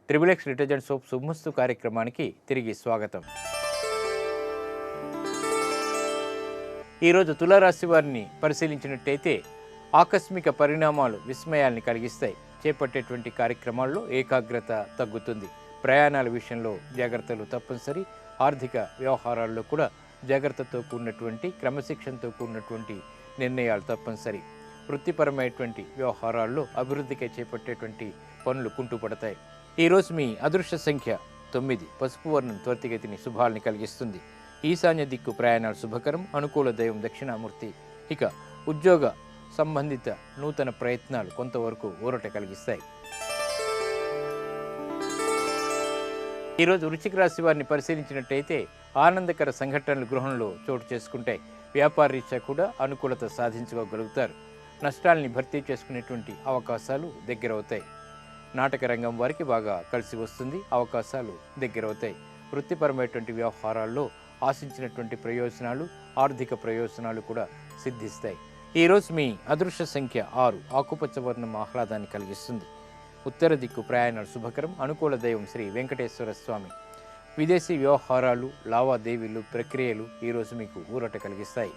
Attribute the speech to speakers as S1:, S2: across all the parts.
S1: Triple detergent soap శుభమస్తు కార్యక్రమానికి తిరిగి స్వాగతం. ఈరోజు తులారాశి వారిని పరిశీలించినట్టయితే ఆకస్మిక పరిణామాలు విస్మయాల్ని కలిగిస్తాయి. చేపట్టేటువంటి కార్యక్రమాల్లో ఏకాగ్రత తగ్గుతుంది. ప్రయాణాల విషయంలో జాగ్రత్తలు తప్పనిసరి. ఆర్థిక వ్యవహారాల్లో కూడా జాగ్రత్తతో కూడినటువంటి క్రమశిక్షణతో కూడినటువంటి నిర్ణయాలు తప్పనిసరి. వృత్తిపరమైనటువంటి వ్యవహారాల్లో అభివృద్ధికి చేపట్టేటువంటి పనులు కుంటుపడతాయి. ఈరోజు మీ అదృష్ట సంఖ్య 9. పసుపు వర్ణం త్వరితగతిని శుభాల్ని కలిగిస్తుంది. ఈశాన్య దిక్కు ప్రయాణాలు శుభకరం. అనుకూల దైవం దక్షిణామూర్తి. ఇక ఉద్యోగ సంబంధిత నూతన ప్రయత్నాలు కొంతవరకు ఊరట కలిగిస్తాయి. ఈరోజు వృశ్చిక రాశి వారిని పరిశీలించినట్టయితే ఆనందకర సంఘటనలు గృహంలో చోటు చేసుకుంటాయి. వ్యాపార రీత్యా కూడా అనుకూలత సాధించుకోగలుగుతారు. నష్టాలని భర్తీ చేసుకునేటువంటి అవకాశాలు దగ్గరవుతాయి. నాటక రంగం వారికి బాగా కలిసి వస్తుంది. అవకాశాలు దగ్గరవుతాయి. వృత్తిపరమైనటువంటి వ్యవహారాల్లో ఆశించినటువంటి ప్రయోజనాలు, ఆర్థిక ప్రయోజనాలు కూడా సిద్ధిస్తాయి. ఈరోజు మీ అదృష్ట సంఖ్య 6. ఆకుపచ్చ వర్ణం ఆహ్లాదాన్ని కలిగిస్తుంది. ఉత్తర దిక్కు ప్రయాణాలు శుభకరం. అనుకూల దైవం శ్రీ వెంకటేశ్వర స్వామి. విదేశీ వ్యవహారాలు, లావాదేవీలు, ప్రక్రియలు ఈరోజు మీకు ఊరట కలిగిస్తాయి.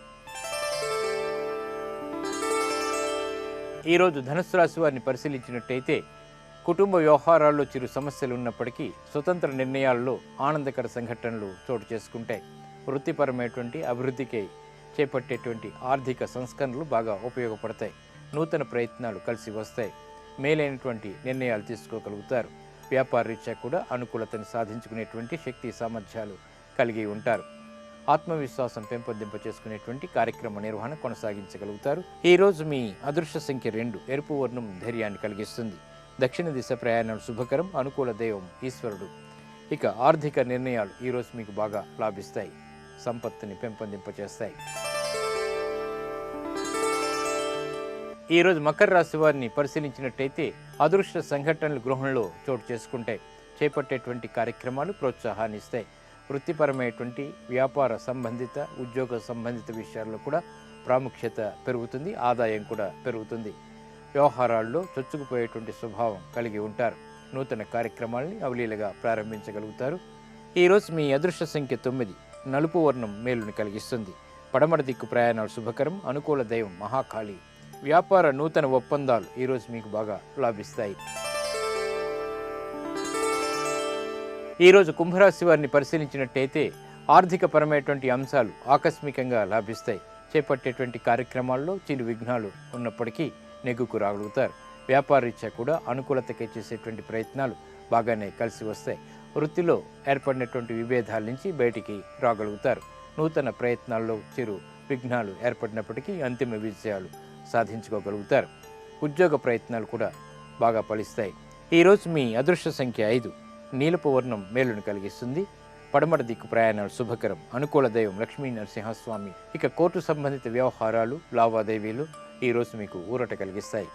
S1: ఈరోజు ధనుస్సు రాశి వారిని పరిశీలించినట్టయితే కుటుంబ వ్యవహారాల్లో చిరు సమస్యలు ఉన్నప్పటికీ స్వతంత్ర నిర్ణయాల్లో ఆనందకర సంఘటనలు చోటు చేసుకుంటాయి. వృత్తిపరమైనటువంటి అభివృద్ధికి చేపట్టేటువంటి ఆర్థిక సంస్కరణలు బాగా ఉపయోగపడతాయి. నూతన ప్రయత్నాలు కలిసి వస్తాయి. మేలైనటువంటి నిర్ణయాలు తీసుకోగలుగుతారు. వ్యాపార రీత్యా కూడా అనుకూలతను సాధించుకునేటువంటి శక్తి సామర్థ్యాలు కలిగి ఉంటారు. ఆత్మవిశ్వాసం పెంపొందింప చేసుకునేటువంటి కార్యక్రమ నిర్వహణ కొనసాగించగలుగుతారు. ఈరోజు మీ అదృష్ట సంఖ్య 2. ఎరుపు వర్ణం ధైర్యాన్ని కలిగిస్తుంది. దక్షిణ దిశ ప్రయాణాలు శుభకరం. అనుకూల దైవం ఈశ్వరుడు. ఇక ఆర్థిక నిర్ణయాలు ఈరోజు మీకు బాగా లాభిస్తాయి. సంపత్తిని పెంపొందింపచేస్తాయి. ఈరోజు మకర రాశి వారిని పరిశీలించినట్టయితే అదృష్ట సంఘటనలు గృహంలో చోటు చేసుకుంటాయి. చేపట్టేటువంటి కార్యక్రమాలు ప్రోత్సాహాన్ని ఇస్తాయి. వృత్తిపరమైనటువంటి వ్యాపార సంబంధిత, ఉద్యోగ సంబంధిత విషయాల్లో కూడా ప్రాముఖ్యత పెరుగుతుంది. ఆదాయం కూడా పెరుగుతుంది. వ్యవహారాల్లో చొచ్చుకుపోయేటువంటి స్వభావం కలిగి ఉంటారు. నూతన కార్యక్రమాలని అవలీలగా ప్రారంభించగలుగుతారు. ఈరోజు మీ అదృష్ట సంఖ్య 9. నలుపు వర్ణం మేలుని కలిగిస్తుంది. పడమర దిక్కు ప్రయాణాలు శుభకరం. అనుకూల దైవం మహాకాళి. వ్యాపార నూతన ఒప్పందాలు ఈరోజు మీకు బాగా లాభిస్తాయి. ఈరోజు కుంభరాశి వారిని పరిశీలించినట్టయితే ఆర్థిక పరమైనటువంటి అంశాలు ఆకస్మికంగా లాభిస్తాయి. చేపట్టేటువంటి కార్యక్రమాల్లో చిరు విఘ్నాలు ఉన్నప్పటికీ నెగ్గుకు రాగలుగుతారు. వ్యాపార రీత్యా కూడా అనుకూలతకి చేసేటువంటి ప్రయత్నాలు బాగానే కలిసి వస్తాయి. వృత్తిలో ఏర్పడినటువంటి విభేదాల నుంచి బయటికి రాగలుగుతారు. నూతన ప్రయత్నాల్లో చిరు విఘ్నాలు ఏర్పడినప్పటికీ అంతిమ విజయాలు సాధించుకోగలుగుతారు. ఉద్యోగ ప్రయత్నాలు కూడా బాగా ఫలిస్తాయి. ఈరోజు మీ అదృష్ట సంఖ్య 5. నీలపు వర్ణం మేలును కలిగిస్తుంది. పడమర దిక్కు ప్రయాణాలు శుభకరం. అనుకూల దైవం లక్ష్మీ నరసింహస్వామి. ఇక కోర్టు సంబంధిత వ్యవహారాలు, లావాదేవీలు ఈరోజు మీకు ఊరట కలిగిస్తాయి.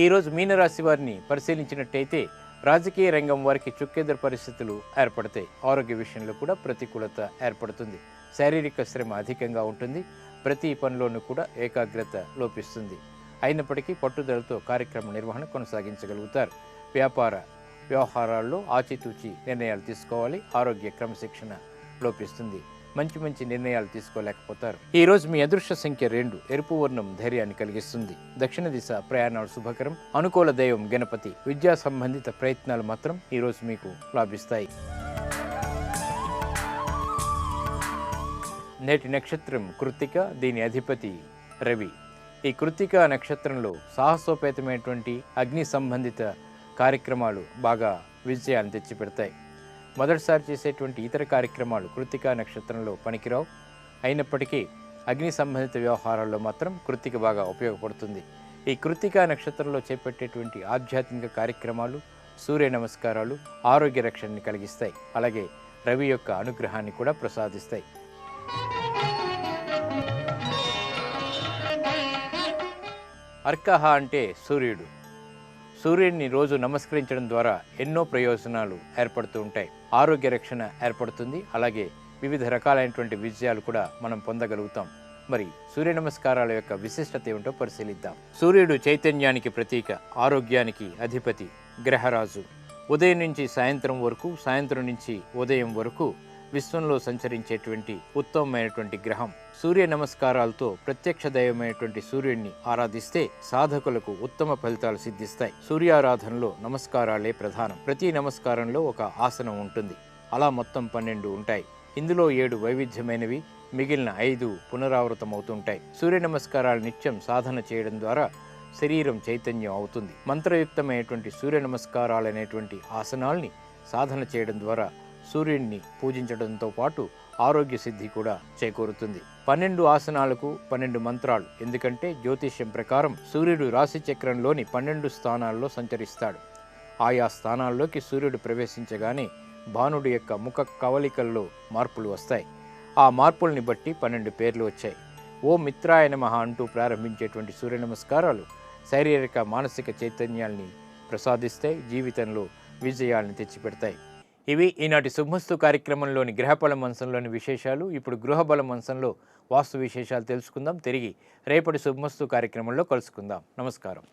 S1: ఈరోజు మీనరాశి వారిని పరిశీలించినట్టయితే రాజకీయ రంగం వారికి చుక్కెదురు పరిస్థితులు ఏర్పడతాయి. ఆరోగ్య విషయంలో కూడా ప్రతికూలత ఏర్పడుతుంది. శారీరక శ్రమ అధికంగా ఉంటుంది. ప్రతి పనిలోనూ కూడా ఏకాగ్రత లోపిస్తుంది. అయినప్పటికీ పట్టుదలతో కార్యక్రమ నిర్వహణ కొనసాగించగలుగుతారు. వ్యాపార వ్యవహారాల్లో ఆచితూచి నిర్ణయాలు తీసుకోవాలి. ఆరోగ్య క్రమశిక్షణ లోపిస్తుంది. మంచి నిర్ణయాలు తీసుకోలేకపోతారు. ఈరోజు మీ అదృష్ట సంఖ్య 2. ఎరుపు వర్ణం ధైర్యాన్ని కలిగిస్తుంది. దక్షిణ దిశ ప్రయాణాలు శుభకరం. అనుకూల దైవం గణపతి. విద్యా సంబంధిత ప్రయత్నాలు మాత్రం ఈరోజు మీకు లాభిస్తాయి. నేటి నక్షత్రం కృత్తిక. దీని అధిపతి రవి. ఈ కృత్తిక నక్షత్రంలో సాహసోపేతమైనటువంటి అగ్ని సంబంధిత కార్యక్రమాలు బాగా విజయాన్ని తెచ్చిపెడతాయి. మొదటిసారి చేసేటువంటి ఇతర కార్యక్రమాలు కృత్తిక నక్షత్రంలో పనికిరావు. అయినప్పటికీ అగ్ని సంబంధిత వ్యవహారాల్లో మాత్రం కృత్తిక బాగా ఉపయోగపడుతుంది. ఈ కృత్తిక నక్షత్రంలో చేపట్టేటువంటి ఆధ్యాత్మిక కార్యక్రమాలు, సూర్య నమస్కారాలు ఆరోగ్య రక్షణని కలిగిస్తాయి. అలాగే రవి యొక్క అనుగ్రహాన్ని కూడా ప్రసాదిస్తాయి. అర్కహ అంటే సూర్యుడు. సూర్యుడిని రోజు నమస్కరించడం ద్వారా ఎన్నో ప్రయోజనాలు ఏర్పడుతూ ఉంటాయి. ఆరోగ్య రక్షణ ఏర్పడుతుంది. అలాగే వివిధ రకాలైనటువంటి విజయాలు కూడా మనం పొందగలుగుతాం. మరి సూర్య నమస్కారాల యొక్క విశిష్టత ఏమిటో పరిశీలిద్దాం. సూర్యుడు చైతన్యానికి ప్రతీక, ఆరోగ్యానికి అధిపతి, గ్రహరాజు. ఉదయం నుంచి సాయంత్రం వరకు, సాయంత్రం నుంచి ఉదయం వరకు విశ్వంలో సంచరించేటువంటి ఉత్తమమైనటువంటి గ్రహం. సూర్య నమస్కారాలతో ప్రత్యక్ష దైవమైనటువంటి సూర్యుడిని ఆరాధిస్తే సాధకులకు ఉత్తమ ఫలితాలు సిద్ధిస్తాయి. సూర్యారాధనలో నమస్కారాలే ప్రధానం. ప్రతి నమస్కారంలో ఒక ఆసనం ఉంటుంది. అలా మొత్తం 12 ఉంటాయి. ఇందులో 7 వైవిధ్యమైనవి, మిగిలిన 5 పునరావృతమవుతుంటాయి. సూర్య నమస్కారాలు నిత్యం సాధన చేయడం ద్వారా శరీరం చైతన్యం అవుతుంది. మంత్రయుక్తమైనటువంటి సూర్య నమస్కారాలు అనేటువంటి ఆసనాల్ని సాధన చేయడం ద్వారా సూర్యుడిని పూజించడంతో పాటు ఆరోగ్య సిద్ధి కూడా చేకూరుతుంది. 12 ఆసనాలకు 12 మంత్రాలు. ఎందుకంటే జ్యోతిష్యం ప్రకారం సూర్యుడు రాశి చక్రంలోని 12 స్థానాల్లో సంచరిస్తాడు. ఆయా స్థానాల్లోకి సూర్యుడు ప్రవేశించగానే భానుడి యొక్క ముఖ కవలికల్లో మార్పులు వస్తాయి. ఆ మార్పుల్ని బట్టి 12 పేర్లు వచ్చాయి. ఓ మిత్రాయ నమః అంటూ ప్రారంభించేటువంటి సూర్య నమస్కారాలు శారీరక మానసిక చైతన్యాల్ని ప్రసాదిస్తాయి, జీవితంలో విజయాల్ని తెచ్చిపెడతాయి. ఇవి ఈనాటి శుభమస్తు కార్యక్రమంలోని గ్రహబలం అంశంలోని విశేషాలు. ఇప్పుడు గృహబలం అంశంలో వాస్తు విశేషాలు తెలుసుకుందాం. తిరిగి రేపటి శుభమస్తు కార్యక్రమంలో కలుసుకుందాం. నమస్కారం.